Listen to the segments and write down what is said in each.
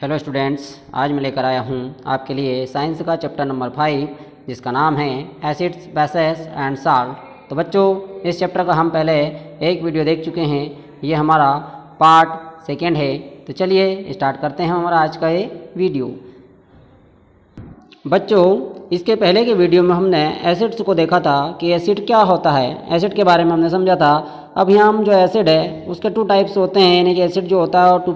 Hello students, आज मैं लेकर आया हूँ आपके लिए साइंस का चैप्टर नंबर 5 जिसका नाम है एसिड्स, बेसेस एंड साल्ट। तो बच्चों, इस चैप्टर का हम पहले एक वीडियो देख चुके हैं। ये हमारा पार्ट सेकेंड है। तो चलिए स्टार्ट करते हैं हमारा आज का ये वीडियो। बच्चों, इसके पहले के वीडियो में हमने एसिड्स को देखा था कि एसिड क्या होता है, एसिड के बारे में हमने समझा था। अब यहाँ हम जो एसिड है उसके 2 टाइप्स होते हैं, यानी कि एसिड जो होता है वो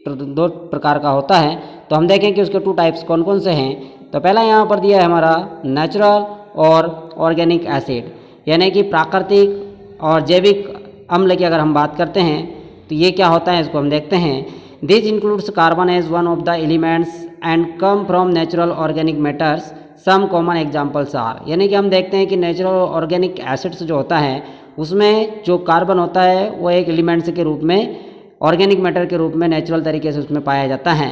दो प्रकार का होता है। तो हम देखें कि उसके 2 टाइप्स कौन कौन से हैं। तो पहला यहाँ पर दिया है हमारा नेचुरल और ऑर्गेनिक एसिड, यानी कि प्राकृतिक और जैविक अम्ल की अगर हम बात करते हैं तो ये क्या होता है, इसको हम देखते हैं। This includes carbon as one of the elements and come from natural organic matters. Some common examples are, यानी कि हम देखते हैं कि नेचुरल ऑर्गेनिक एसिड्स जो होता है उसमें जो कार्बन होता है वो एक एलिमेंट्स के रूप में, ऑर्गेनिक मैटर के रूप में नेचुरल तरीके से उसमें पाया जाता है।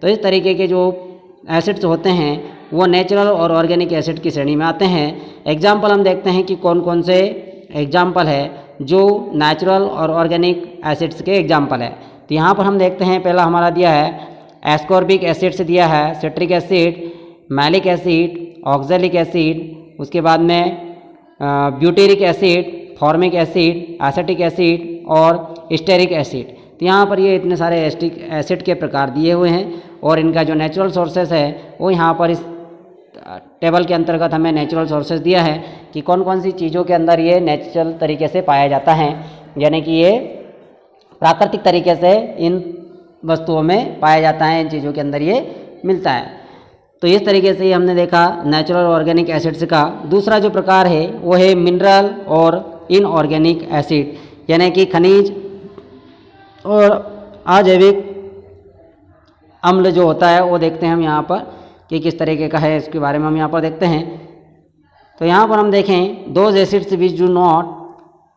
तो इस तरीके के जो एसिड्स होते हैं वो नेचुरल और ऑर्गेनिक एसिड की श्रेणी में आते हैं। एग्जाम्पल हम देखते हैं कि कौन कौन से एग्जाम्पल है जो नेचुरल और ऑर्गेनिक एसिड्स के एग्जाम्पल है। तो यहाँ पर हम देखते हैं, पहला हमारा दिया है एस्कॉर्बिक एसिड से दिया है citric acid, malic acid, oxalic acid, उसके बाद में butyric acid, formic acid, acetic acid और स्टेरिक एसिड। तो यहाँ पर ये इतने सारे एसिड के प्रकार दिए हुए हैं और इनका जो नेचुरल सोर्सेस है वो यहाँ पर इस टेबल के अंतर्गत हमें नेचुरल सोर्सेस दिया है कि कौन कौन सी चीज़ों के अंदर ये नेचुरल तरीके से पाया जाता है, यानी कि ये प्राकृतिक तरीके से इन वस्तुओं में पाया जाता है, इन चीज़ों के अंदर ये मिलता है। तो इस तरीके से हमने देखा नेचुरल ऑर्गेनिक एसिड्स का। दूसरा जो प्रकार है वो है मिनरल और इनऑर्गेनिक एसिड, यानी कि खनिज और अजैविक अम्ल जो होता है वो देखते हैं हम यहाँ पर कि किस तरीके का है, इसके बारे में हम यहाँ पर देखते हैं। तो यहाँ पर हम देखें those acids which do not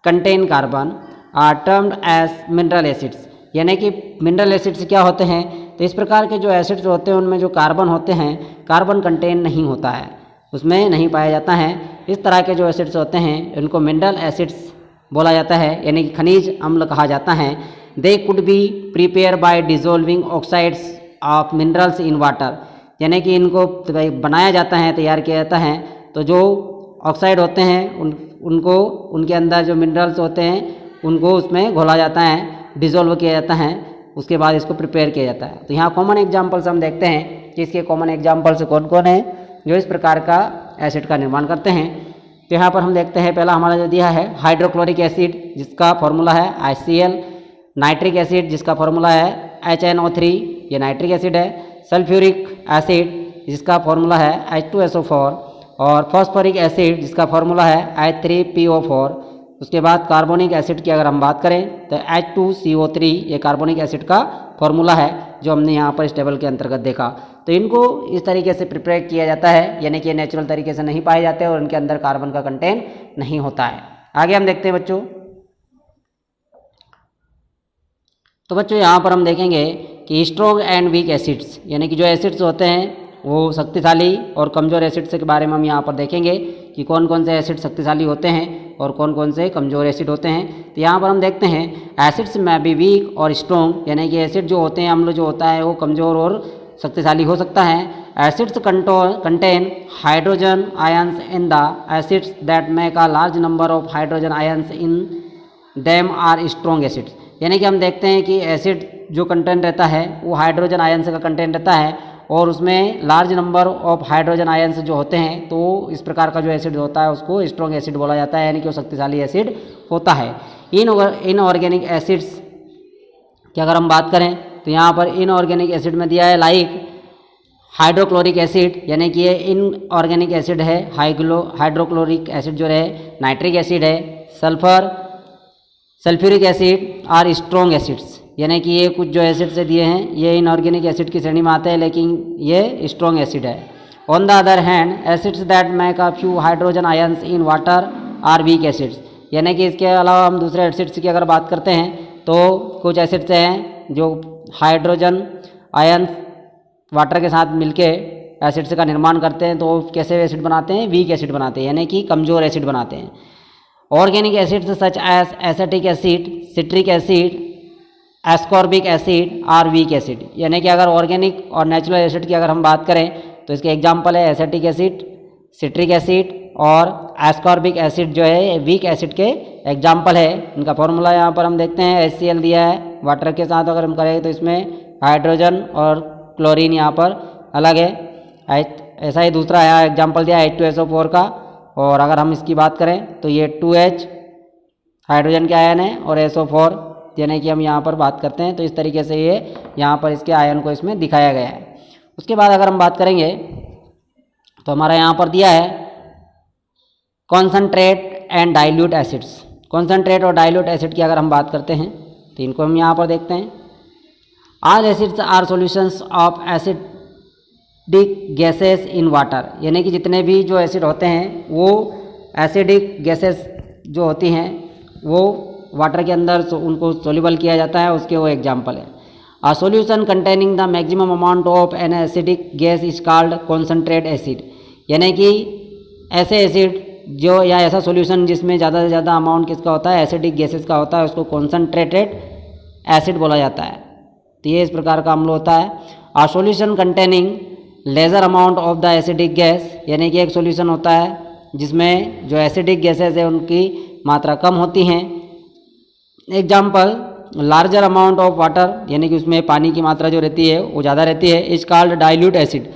contain carbon are termed as mineral acids, यानी कि मिनरल एसिड्स क्या होते हैं। तो इस प्रकार के जो एसिड्स होते हैं उनमें जो कार्बन होते हैं, कार्बन कंटेन नहीं होता है, उसमें नहीं पाया जाता है। इस तरह के जो एसिड्स होते हैं इनको मिनरल एसिड्स बोला जाता है, यानी कि खनिज अम्ल कहा जाता है। They could be prepare by dissolving oxides of minerals in water, यानी कि इनको बनाया जाता है, तैयार किया जाता है। तो जो ऑक्साइड होते हैं उनको उनके अंदर जो मिनरल्स होते हैं उनको उसमें घोला जाता है, डिजोल्व किया जाता है, उसके बाद इसको प्रिपेयर किया जाता है। तो यहाँ कॉमन एग्जाम्पल्स हम देखते हैं कि इसके कॉमन एग्जाम्पल्स कौन कौन है जो इस प्रकार का एसिड का निर्माण करते हैं। तो यहाँ पर हम देखते हैं, पहला हमारा जो दिया है हाइड्रोक्लोरिक एसिड जिसका फॉर्मूला है HCl, नाइट्रिक एसिड जिसका फॉर्मूला है HNO3, ये नाइट्रिक एसिड है। सल्फ्यूरिक एसिड जिसका फॉर्मूला है H2SO4 और फॉस्फोरिक एसिड जिसका फॉर्मूला है H3PO4। उसके बाद कार्बोनिक एसिड की अगर हम बात करें तो H2CO3, ये कार्बोनिक एसिड का फॉर्मूला है जो हमने यहाँ पर इस टेबल के अंतर्गत देखा। तो इनको इस तरीके से प्रिपेयर किया जाता है, यानी कि नेचुरल तरीके से नहीं पाए जाते और उनके अंदर कार्बन का कंटेंट नहीं होता है। आगे हम देखते हैं बच्चों। तो बच्चों यहाँ पर हम देखेंगे कि स्ट्रॉन्ग एंड वीक एसिड्स, यानी कि जो एसिड्स होते हैं वो शक्तिशाली और कमज़ोर एसिड्स के बारे में हम यहाँ पर देखेंगे कि कौन कौन से एसिड शक्तिशाली होते हैं और कौन कौन से कमज़ोर एसिड होते हैं। तो यहाँ पर हम देखते हैं एसिड्स में बी वीक और स्ट्रॉन्ग, यानी कि एसिड जो होते हैं, अम्ल जो होता है वो कमज़ोर और शक्तिशाली हो सकता है। Acids contain hydrogen ions in the acids that make a large number of hydrogen ions in them are strong acids, यानी कि हम देखते हैं कि एसिड जो कंटेंट रहता है वो हाइड्रोजन आयंस का कंटेंट रहता है और उसमें large number of hydrogen ions जो होते हैं, तो इस प्रकार का जो एसिड होता है उसको स्ट्रॉन्ग एसिड बोला जाता है, यानी कि वो शक्तिशाली एसिड होता है। इनऑर्गेनिक एसिड्स की अगर हम बात करें तो यहाँ पर इनऑर्गेनिक एसिड में दिया है लाइक हाइड्रोक्लोरिक एसिड, यानी कि ये इनऑर्गेनिक एसिड है। हाइड्रोक्लोरिक एसिड जो है नाइट्रिक एसिड है। Sulphuric acid are strong acids, यानी कि ये कुछ जो एसिड से दिए हैं ये इनऑर्गेनिक एसिड की श्रेणी में आते हैं, लेकिन ये स्ट्रॉन्ग एसिड है। On the other hand acids that make a few hydrogen ions in water are weak acids, यानी कि इसके अलावा हम दूसरे एसिड्स की अगर बात करते हैं तो कुछ एसिड्स हैं जो हाइड्रोजन आयंस वाटर के साथ मिलके एसिड्स का निर्माण करते हैं, तो कैसे एसिड बनाते हैं, वीक एसिड बनाते हैं, यानी कि कमज़ोर एसिड बनाते हैं। Organic acids such as acetic acid, citric acid ascorbic acid are weak acid. यानी कि अगर ऑर्गेनिक और नेचुरल एसिड की अगर हम बात करें तो इसके एग्जाम्पल है एसिटिक एसिड, सिट्रिक एसिड और एस्कॉर्बिक एसिड जो है वीक एसिड के एग्जाम्पल है। इनका फॉर्मूला यहाँ पर हम देखते हैं, HCl दिया है, वाटर के साथ अगर हम करें तो इसमें हाइड्रोजन और क्लोरीन यहाँ पर अलग है। ऐसा ही दूसरा है एग्जाम्पल दिया है H2SO4 का, और अगर हम इसकी बात करें तो ये 2H हाइड्रोजन के आयन है और SO4 यानी कि हम यहाँ पर बात करते हैं। तो इस तरीके से ये यहाँ पर इसके आयन को इसमें दिखाया गया है। उसके बाद अगर हम बात करेंगे तो हमारा यहाँ पर दिया है concentrate and dilute acids. Concentrate और डाइल्यूट एसिड की अगर हम बात करते हैं तो इनको हम यहाँ पर देखते हैं। All acids are solutions of acidic gases in water. यानी कि जितने भी जो एसिड होते हैं वो एसिडिक गैसेस जो होती हैं वो वाटर के अंदर उनको सोल्यूबल किया जाता है, उसके वो एग्जाम्पल है। A solution containing the maximum amount of an acidic gas is called concentrate acid। यानी कि ऐसे एसिड जो या ऐसा सॉल्यूशन जिसमें ज़्यादा से ज़्यादा अमाउंट किसका होता है, एसिडिक गैसेस का होता है, उसको कॉन्सनट्रेटेड एसिड बोला जाता है। तो ये इस प्रकार का अम्ल होता है। A solution containing lesser amount of the acidic gas, यानी कि एक सॉल्यूशन होता है जिसमें जो एसिडिक गैसेस है उनकी मात्रा कम होती हैं। Example larger amount of water, यानी कि उसमें पानी की मात्रा जो रहती है वो ज़्यादा रहती है, इज कॉल्ड डाइल्यूट एसिड,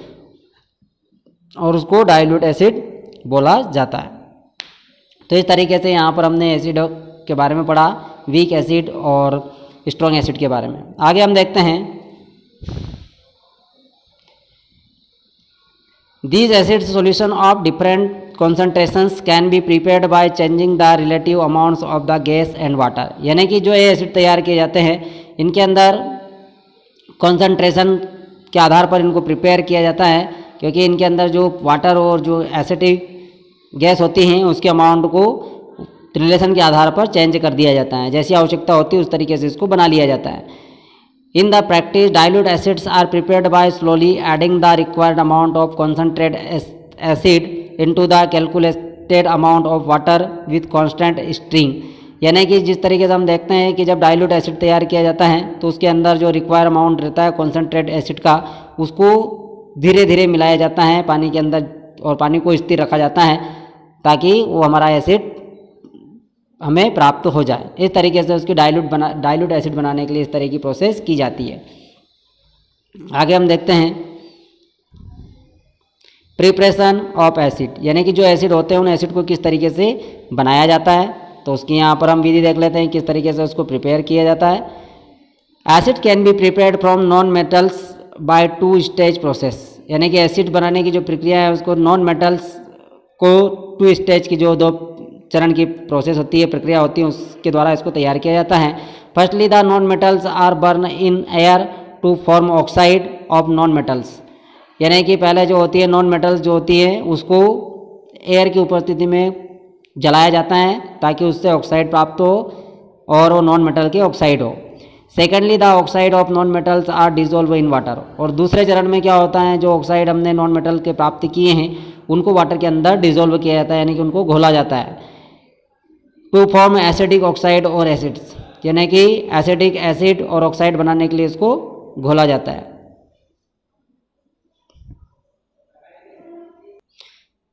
और उसको डाइल्यूट एसिड बोला जाता है। तो इस तरीके से यहाँ पर हमने एसिड के बारे में पढ़ा, वीक एसिड और स्ट्रॉन्ग एसिड के बारे में। आगे हम देखते हैं these acid solution of different concentrations can be prepared by changing the relative amounts of the gas and water। यानी कि जो ये एसिड तैयार किए जाते हैं इनके अंदर कॉन्सेंट्रेशन के आधार पर इनको प्रिपेयर किया जाता है, क्योंकि इनके अंदर जो वाटर और जो एसिडिक गैस होती हैं उसके अमाउंट को रिलेशन के आधार पर चेंज कर दिया जाता है। जैसी आवश्यकता होती है उस तरीके से इसको बना लिया जाता है। In the practice dilute acids are prepared by slowly adding the required amount of concentrate acid into the calculated amount of water with constant string. यानी कि जिस तरीके से हम देखते हैं कि जब डाइल्यूट एसिड तैयार किया जाता है तो उसके अंदर जो रिक्वायर अमाउंट रहता है कॉन्सेंट्रेट एसिड का, उसको धीरे धीरे मिलाया जाता है पानी के अंदर, और पानी को स्थिर रखा जाता है ताकि वो हमारा एसिड हमें प्राप्त हो जाए। इस तरीके से उसकी डाइल्यूट एसिड बनाने के लिए इस तरह की प्रोसेस की जाती है। आगे हम देखते हैं प्रिपरेशन ऑफ एसिड, यानी कि जो एसिड होते हैं उन एसिड को किस तरीके से बनाया जाता है। तो उसकी यहाँ पर हम विधि देख लेते हैं किस तरीके से उसको प्रिपेयर किया जाता है। Acid can be prepared from non metals by 2 stage process. यानी कि एसिड बनाने की जो प्रक्रिया है उसको नॉन मेटल्स को 2 स्टेज की जो 2 चरण की प्रोसेस होती है, प्रक्रिया होती है, उसके द्वारा इसको तैयार किया जाता है। Firstly the non metals are burn in air to form oxide of non metals. यानी कि पहले जो होती है नॉन मेटल्स जो होती है उसको एयर की उपस्थिति में जलाया जाता है ताकि उससे ऑक्साइड प्राप्त हो और वो नॉन मेटल के ऑक्साइड हो। Secondly the oxide of non metals are dissolve in water. और दूसरे चरण में क्या होता है, जो ऑक्साइड हमने नॉन मेटल के प्राप्त किए हैं उनको वाटर के अंदर डिजोल्व किया जाता है, यानी कि उनको घोला जाता है टू फॉर्म एसिडिक ऑक्साइड और एसिड्स। यानी कि एसिडिक एसिड और ऑक्साइड बनाने के लिए इसको घोला जाता है।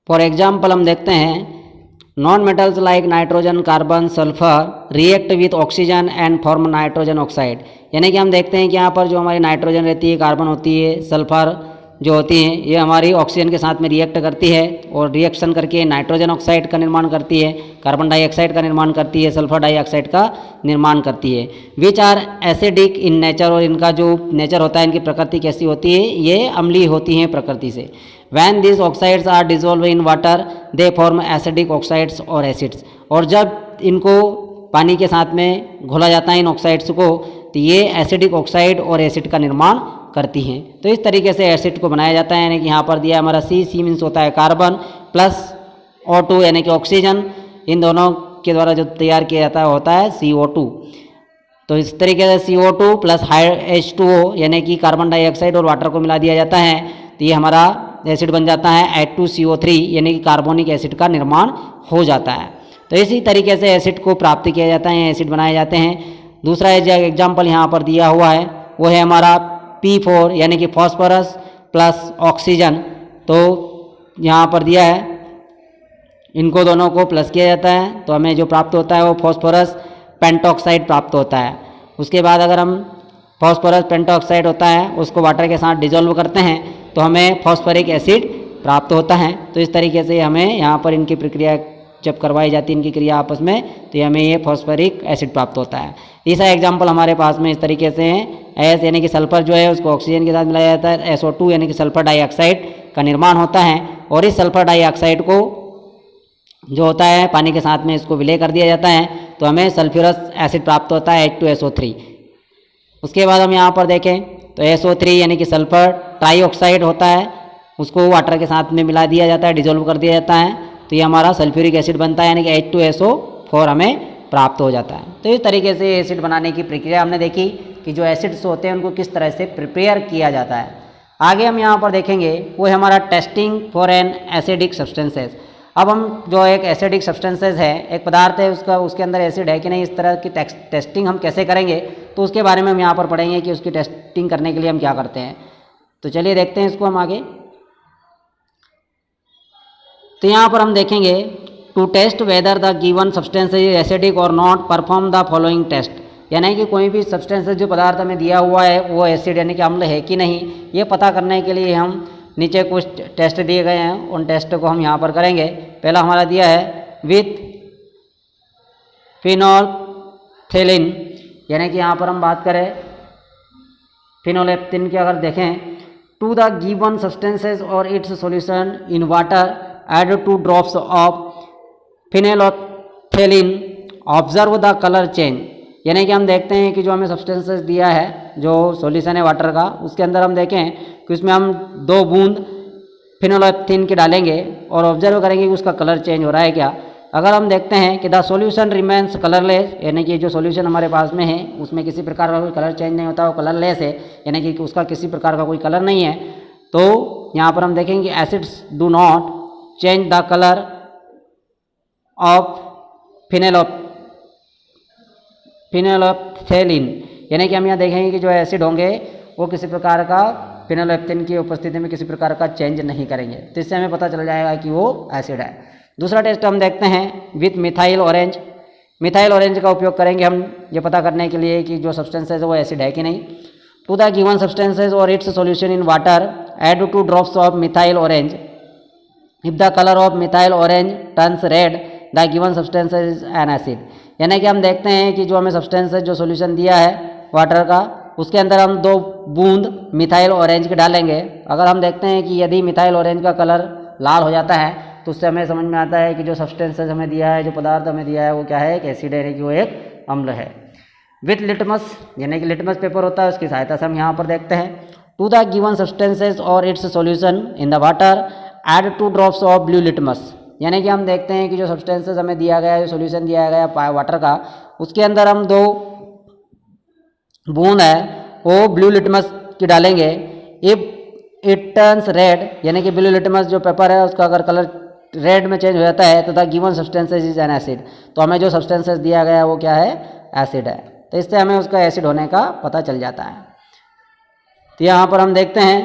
फॉर एग्जाम्पल हम देखते हैं non metals like nitrogen, carbon, sulphur react with oxygen and form nitrogen oxide. यानी कि हम देखते हैं कि यहाँ पर जो हमारी नाइट्रोजन रहती है, कार्बन होती है, सल्फर जो होती हैं ये हमारी ऑक्सीजन के साथ में रिएक्ट करती है और रिएक्शन करके नाइट्रोजन ऑक्साइड का निर्माण करती है, कार्बन डाइऑक्साइड का निर्माण करती है, सल्फर डाइऑक्साइड का निर्माण करती है। Which are acidic in nature. और इनका जो नेचर होता है, इनकी प्रकृति कैसी होती है, ये अम्लीय होती हैं प्रकृति से। When these oxides are dissolved in water, they form acidic oxides और acids। और जब इनको पानी के साथ में घोला जाता है इन ऑक्साइड्स को, तो ये एसिडिक ऑक्साइड और एसिड का निर्माण करती हैं। तो इस तरीके से एसिड को बनाया जाता है। यानी कि यहाँ पर दिया हमारा सी मीन्स होता है कार्बन प्लस O2 यानी कि ऑक्सीजन, इन दोनों के द्वारा जो तैयार किया जाता है होता है CO2। तो इस तरीके से CO2 प्लस H2O यानी कि कार्बन डाइऑक्साइड और वाटर को मिला दिया जाता है, तो ये हमारा एसिड बन जाता है H2CO3 यानी कि कार्बोनिक एसिड का निर्माण हो जाता है। तो इसी तरीके से एसिड को प्राप्त किया जाता है, एसिड बनाए जाते हैं। दूसरा एग्जाम्पल यहाँ पर दिया हुआ है वो है हमारा P4 यानी कि फॉस्फोरस प्लस ऑक्सीजन। तो यहाँ पर दिया है, इनको दोनों को प्लस किया जाता है तो हमें जो प्राप्त होता है वो फॉस्फोरस पेंटॉक्साइड प्राप्त होता है। उसके बाद अगर हम फॉस्फोरस पेंटॉक्साइड होता है उसको वाटर के साथ डिजोल्व करते हैं तो हमें फॉस्फोरिक एसिड प्राप्त होता है। तो इस तरीके से हमें यहाँ पर इनकी प्रक्रिया जब करवाई जाती है, इनकी क्रिया आपस में, तो हमें ये फॉस्फोरिक एसिड प्राप्त होता है। तीसरा एग्जाम्पल हमारे पास में इस तरीके से है, एस यानी कि सल्फर जो है उसको ऑक्सीजन के साथ मिलाया जाता है, SO2 यानी कि सल्फर डाइऑक्साइड का निर्माण होता है और इस सल्फर डाइऑक्साइड को जो होता है पानी के साथ में इसको विलय कर दिया जाता है तो हमें सल्फ्यूरस एसिड प्राप्त होता है H2SO3। उसके बाद हम यहाँ पर देखें तो SO3 यानी कि सल्फर ट्राईऑक्साइड होता है, उसको वाटर के साथ में मिला दिया जाता है, डिजोल्व कर दिया जाता है तो ये हमारा सल्फ्यूरिक एसिड बनता है यानी कि H2SO4 हमें प्राप्त हो जाता है। तो इस तरीके से एसिड बनाने की प्रक्रिया हमने देखी कि जो एसिड्स होते हैं उनको किस तरह से प्रिपेयर किया जाता है। आगे हम यहाँ पर देखेंगे वो है हमारा testing for an acidic substances. अब हम जो एक एसिडिक सब्सटेंसेस है, एक पदार्थ है उसके अंदर एसिड है कि नहीं, इस तरह की टेस्टिंग हम कैसे करेंगे तो उसके बारे में हम यहाँ पर पढ़ेंगे कि उसकी टेस्टिंग करने के लिए हम क्या करते हैं। तो चलिए देखते हैं इसको हम आगे। तो यहाँ पर हम देखेंगे to test whether the given substance is acidic और not perform the following test, यानी कि कोई भी सब्सटेंस जो पदार्थ हमें दिया हुआ है वो एसिड यानी कि अम्ल है कि नहीं, ये पता करने के लिए हम नीचे कुछ टेस्ट दिए गए हैं, उन टेस्ट को हम यहाँ पर करेंगे। पहला हमारा दिया है विथ फिनोल्फ्थेलिन, यानी कि यहाँ पर हम बात करें फिनोलेप्थिन की, अगर देखें टू द गिवन सब्सटेंसेस और its solution in water add 2 drops of phenolphthalein observe the colour change, यानी कि हम देखते हैं कि जो हमें सब्सटेंसेस दिया है जो सॉल्यूशन है वाटर का, उसके अंदर हम देखें कि उसमें हम 2 बूंद फिनोलेप्थिन की डालेंगे और ऑब्जर्व करेंगे कि उसका कलर चेंज हो रहा है क्या। अगर हम देखते हैं कि द सॉल्यूशन रिमेन्स कलरलेस, यानी कि जो सॉल्यूशन हमारे पास में है उसमें किसी प्रकार का कोई कलर चेंज नहीं होता, वो कलरलेस है, यानी कि उसका किसी प्रकार का कोई कलर नहीं है, तो यहाँ पर हम देखेंगे acids do not change the colour of phenolphthalein, यानी कि हम यहाँ देखेंगे कि जो एसिड होंगे वो किसी प्रकार का फिनोलेप्थिन की उपस्थिति में किसी प्रकार का चेंज नहीं करेंगे, तो इससे हमें पता चल जाएगा कि वो एसिड है। दूसरा टेस्ट हम देखते हैं with methyl orange. Methyl orange का उपयोग करेंगे हम ये पता करने के लिए कि जो सब्सटेंसेस है वो एसिड है कि नहीं। टू द गिवन सब्सटेंसेस और its solution in water add 2 drops of methyl orange, if the colour of methyl orange turns red the given substance is an acid, यानी कि हम देखते हैं कि जो हमें सब्सटेंस जो सॉल्यूशन दिया है वाटर का उसके अंदर हम 2 बूंद मिथाइल ऑरेंज के डालेंगे। अगर हम देखते हैं कि यदि मिथाइल ऑरेंज का कलर लाल हो जाता है तो उससे हमें समझ में आता है कि जो सब्सटेंसेस हमें दिया है, जो पदार्थ हमें दिया है वो क्या है, एक एसिड है, कि वो एक अम्ल है। विथ लिटमस, यानी कि लिटमस पेपर होता है, उसकी सहायता से हम यहाँ पर देखते हैं टू द गिवन सब्सटेंसेस और its solution in the water add 2 drops of blue litmus, यानी कि हम देखते हैं कि जो सब्सटेंसेस हमें दिया गया है, जो सॉल्यूशन दिया गया वाटर का, उसके अंदर हम 2 बूंद है वो ब्लू लिटमस की डालेंगे। इफ इट टर्न्स रेड, यानी कि ब्लू लिटमस जो पेपर है उसका अगर कलर रेड में चेंज हो जाता है तो the given substances is an acid, तो हमें जो सब्सटेंसेस दिया गया है वो क्या है, एसिड है, तो इससे हमें उसका एसिड होने का पता चल जाता है। तो यहाँ पर हम देखते हैं,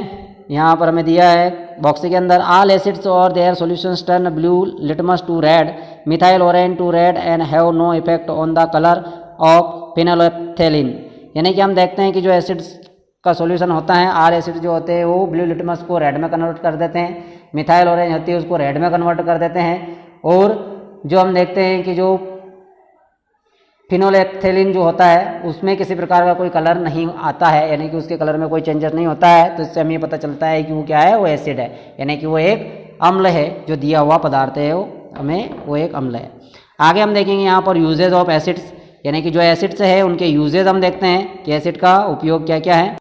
यहाँ पर हमें दिया है बॉक्स के अंदर ऑल एसिड्स और their solutions turn blue litmus to red, methyl orange to red and have no effect on the colour of phenolphthalein, यानी कि हम देखते हैं कि जो एसिड्स का सॉल्यूशन होता है, आर एसिड जो होते हैं वो ब्लू लिटमस को रेड में कन्वर्ट कर देते हैं, मिथाइल ऑरेंज होती है उसको रेड में कन्वर्ट कर देते हैं, और जो हम देखते हैं कि जो फिनोलेप्थिन जो होता है उसमें किसी प्रकार का कोई कलर नहीं आता है, यानी कि उसके कलर में कोई चेंजेस नहीं होता है, तो इससे हमें पता चलता है कि वो क्या है, वो एसिड है, यानी कि वो एक अम्ल है, जो दिया हुआ पदार्थ है वो हमें वो एक अम्ल है। आगे हम देखेंगे यहाँ पर यूजेज ऑफ एसिड्स, यानी कि जो एसिड्स है उनके यूजेज हम देखते हैं कि एसिड का उपयोग क्या क्या है।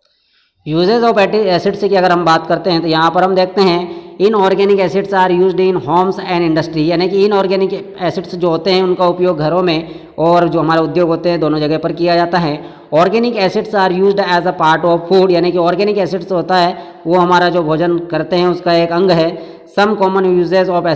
यूजेज ऑफ एसिड्स की अगर हम बात करते हैं तो यहाँ पर हम देखते हैं inorganic acids are used in homes and industry, यानी कि इनऑर्गेनिक एसिड्स जो होते हैं उनका उपयोग घरों में और जो हमारे उद्योग होते हैं दोनों जगह पर किया जाता है। Organic acids are used as a part of food, यानी कि ऑर्गेनिक एसिड्स होता है वो हमारा जो भोजन करते हैं उसका एक अंग है। Some common usages of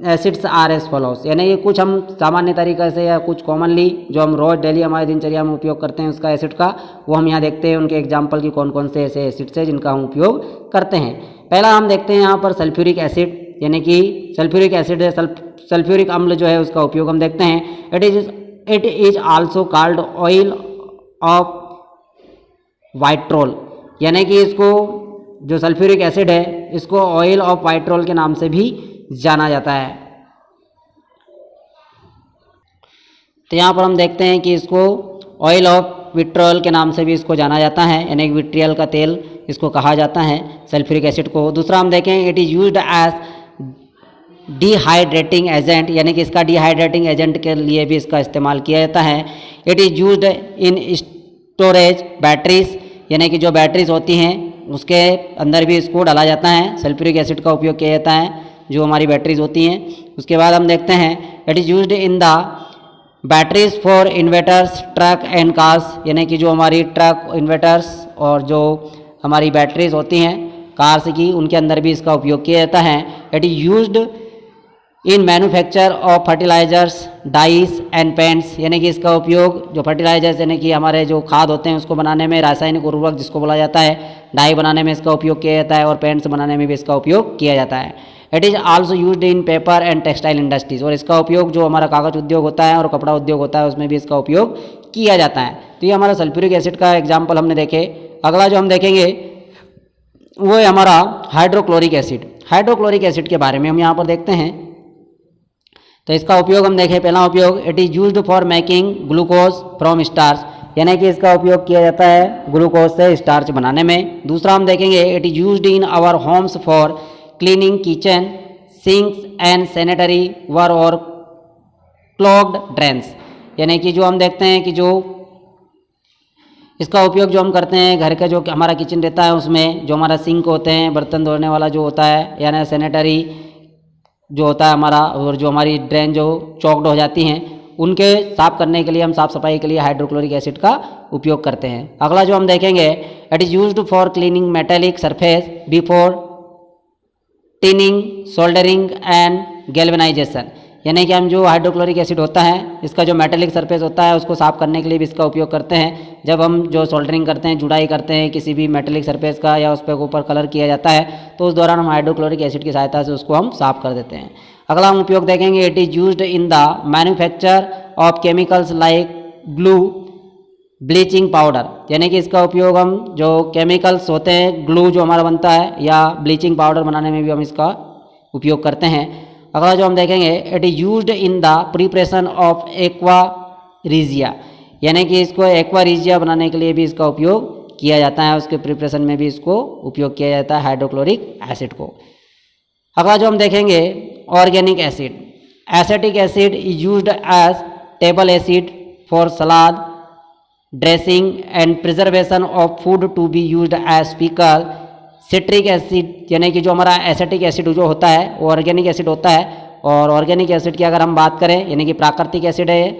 acids are as follows, यानी कि कुछ हम सामान्य तरीके से या कुछ कॉमनली जो हम रोज डेली हमारे दिनचर्या में उपयोग करते हैं उसका एसिड का, वो हम यहाँ देखते हैं उनके एग्जाम्पल की कौन कौन से ऐसे एसिड्स हैं जिनका हम उपयोग करते हैं। पहला हम देखते हैं यहाँ पर सल्फ्यूरिक एसिड, यानी कि सल्फ्यूरिक एसिड है, सल्फ्यूरिक अम्ल जो है उसका उपयोग हम देखते हैं। It is also called oil of vitriol, यानी कि इसको जो सल्फ्यूरिक एसिड है इसको ऑयल ऑफ वाइट्रोल के नाम से भी जाना जाता है। तो यहाँ पर हम देखते हैं कि इसको ऑयल ऑफ विट्रोल के नाम से भी इसको जाना जाता है, यानी कि विट्रियल का तेल इसको कहा जाता है सल्फ्यूरिक एसिड को। दूसरा हम देखें, it is used as dehydrating agent, यानी कि इसका डिहाइड्रेटिंग एजेंट के लिए भी इसका इस्तेमाल किया जाता है। It is used in storage batteries, यानी कि जो बैटरीज होती हैं उसके अंदर भी इसको डाला जाता है, सल्फ्यूरिक एसिड का उपयोग किया जाता है जो हमारी बैटरीज होती हैं। उसके बाद हम देखते हैं, it is used in the batteries for inverters truck and cars, यानी कि जो हमारी ट्रक इन्वर्टर्स और जो हमारी बैटरीज होती हैं कार्स की उनके अंदर भी इसका उपयोग किया जाता है। It is used in manufacture of fertilizers dyes and paints, यानी कि इसका उपयोग जो फर्टिलाइजर्स यानी कि हमारे जो खाद होते हैं उसको बनाने में, रासायनिक उर्वरक जिसको बोला जाता है, डाई बनाने में इसका उपयोग किया जाता है और पेंट्स बनाने में भी इसका उपयोग किया जाता है। It is also used in paper and textile industries, और इसका उपयोग जो हमारा कागज उद्योग होता है और कपड़ा उद्योग होता है उसमें भी इसका उपयोग किया जाता है। तो ये हमारा सल्फ्यूरिक एसिड का एग्जाम्पल हमने देखे। अगला जो हम देखेंगे वो है हमारा हाइड्रोक्लोरिक एसिड। हाइड्रोक्लोरिक एसिड के बारे में हम यहाँ पर देखते हैं। तो इसका उपयोग हम देखें, पहला उपयोग, it is used for making glucose from starch, यानी कि इसका उपयोग किया जाता है ग्लूकोज से स्टार्च बनाने में। दूसरा हम देखेंगे, it is used in our homes for cleaning kitchen sinks and sanitary ware और क्लॉग्ड ड्रेन्स, यानी कि जो हम देखते हैं कि जो इसका उपयोग जो हम करते हैं घर का जो हमारा किचन रहता है उसमें जो हमारा सिंक होते हैं, बर्तन धोने वाला जो होता है, यानी सैनिटरी जो होता है हमारा, और जो हमारी ड्रेन जो चॉक्ड हो जाती हैं उनके साफ करने के लिए, हम साफ सफाई के लिए हाइड्रोक्लोरिक एसिड का उपयोग करते हैं। अगला जो हम देखेंगे, it is used for cleaning metallic surface before tinning soldering and galvanisation, यानी कि हम जो हाइड्रोक्लोरिक एसिड होता है इसका जो मेटेलिक सरफेस होता है उसको साफ करने के लिए भी इसका उपयोग करते हैं। जब हम जो सोल्डरिंग करते हैं, जुड़ाई करते हैं किसी भी मेटेलिक सरफेस का या उस पर ऊपर कलर किया जाता है तो उस दौरान हम हाइड्रोक्लोरिक एसिड की सहायता से उसको हम साफ कर देते हैं। अगला हम उपयोग देखेंगे, it is used in the manufacture of chemicals like glue bleaching powder, यानी कि इसका उपयोग हम जो केमिकल्स होते हैं, ग्लू जो हमारा बनता है या ब्लीचिंग पाउडर बनाने में भी हम इसका उपयोग करते हैं। अगला जो हम देखेंगे, it is used in the preparation of aqua regia, यानी कि इसको एक्वा रिजिया बनाने के लिए भी इसका उपयोग किया जाता है, उसके प्रिपरेशन में भी इसको उपयोग किया जाता है हाइड्रोक्लोरिक एसिड को। अगला जो हम देखेंगे, organic acid. Acetic acid is used as table acid for salad dressing and preservation of food to be used as pickle. Citric acid, यानी कि जो हमारा एसिटिक एसिड जो होता है वो ऑर्गेनिक एसिड होता है, और ऑर्गेनिक एसिड की अगर हम बात करें यानी कि प्राकृतिक एसिड है,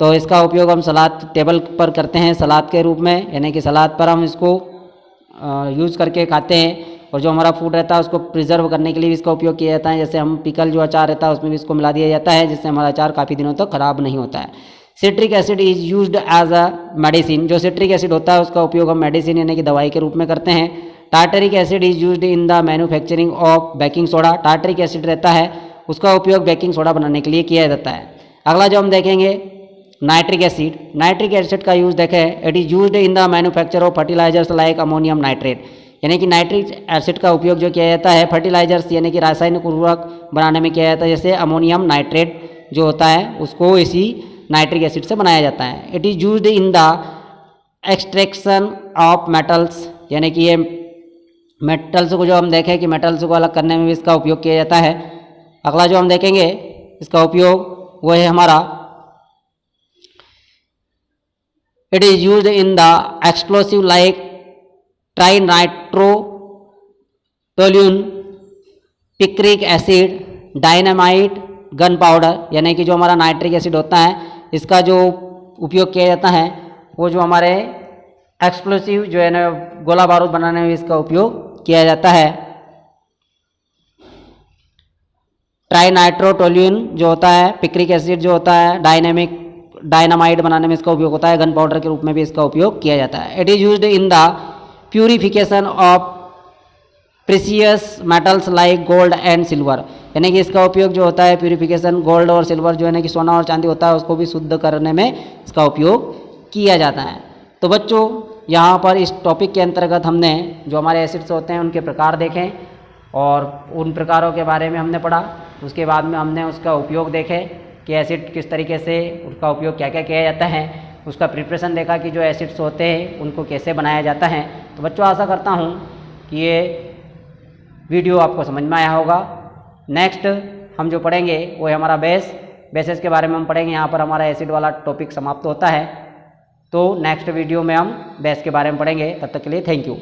तो इसका उपयोग हम सलाद टेबल पर करते हैं सलाद के रूप में, यानी कि सलाद पर हम इसको यूज़ करके खाते हैं, और जो हमारा फूड रहता है उसको प्रिजर्व करने के लिए भी इसका उपयोग किया जाता है। जैसे हम पिकल जो अचार रहता है उसमें भी इसको मिला दिया जाता है जिससे हमारा अचार काफ़ी दिनों तक खराब नहीं होता है। Citric acid is used as a medicine, जो सिट्रिक एसिड होता है उसका उपयोग हम मेडिसिन यानी कि दवाई के रूप में करते हैं। Tartaric acid is used in the manufacturing of baking soda, tartaric acid रहता है उसका उपयोग बेकिंग सोडा बनाने के लिए किया जाता है। अगला जो हम देखेंगे, नाइट्रिक एसिड। नाइट्रिक एसिड का यूज़ देखें, it is used in the manufacture of fertilizers like ammonium nitrate, यानी कि नाइट्रिक एसिड का उपयोग जो किया जाता है फर्टिलाइजर्स यानी कि रासायनिक उर्वरक बनाने में किया जाता है, जैसे अमोनियम नाइट्रेट जो होता है उसको इसी नाइट्रिक एसिड से बनाया जाता है। It is used in the extraction of metals, यानी कि ये मेटल्स को जो हम देखें कि मेटल्स को अलग करने में भी इसका उपयोग किया जाता है। अगला जो हम देखेंगे इसका उपयोग वो है हमारा, it is used in the explosive like trinitrotoluene, picric acid, dynamite, gunpowder, यानी कि जो हमारा नाइट्रिक एसिड होता है इसका जो उपयोग किया जाता है वो जो हमारे एक्सप्लोसिव जो है ना गोला बारूद बनाने में इसका उपयोग किया जाता है। ट्राइनाइट्रोटोल्यूइन जो होता है, पिक्रिक एसिड जो होता है, डायनामाइड बनाने में इसका उपयोग होता है, गन पाउडर के रूप में भी इसका उपयोग किया जाता है। It is used in the purification of precious metals like gold and silver, यानी कि इसका उपयोग जो होता है प्यूरिफिकेशन, गोल्ड और सिल्वर जो है ना कि सोना और चांदी होता है उसको भी शुद्ध करने में इसका उपयोग किया जाता है। तो बच्चों यहाँ पर इस टॉपिक के अंतर्गत हमने जो हमारे एसिड्स होते हैं उनके प्रकार देखें और उन प्रकारों के बारे में हमने पढ़ा। उसके बाद में हमने उसका उपयोग देखे कि एसिड किस तरीके से, उसका उपयोग क्या क्या किया जाता है, उसका प्रिपरेशन देखा कि जो एसिड्स होते हैं उनको कैसे बनाया जाता है। तो बच्चों आशा करता हूँ कि ये वीडियो आपको समझ में आया होगा। नेक्स्ट हम जो पढ़ेंगे वो है हमारा बेसेस के बारे में हम पढ़ेंगे। यहाँ पर हमारा एसिड वाला टॉपिक समाप्त होता है। तो नेक्स्ट वीडियो में हम बेस के बारे में पढ़ेंगे। तब तक के लिए थैंक यू।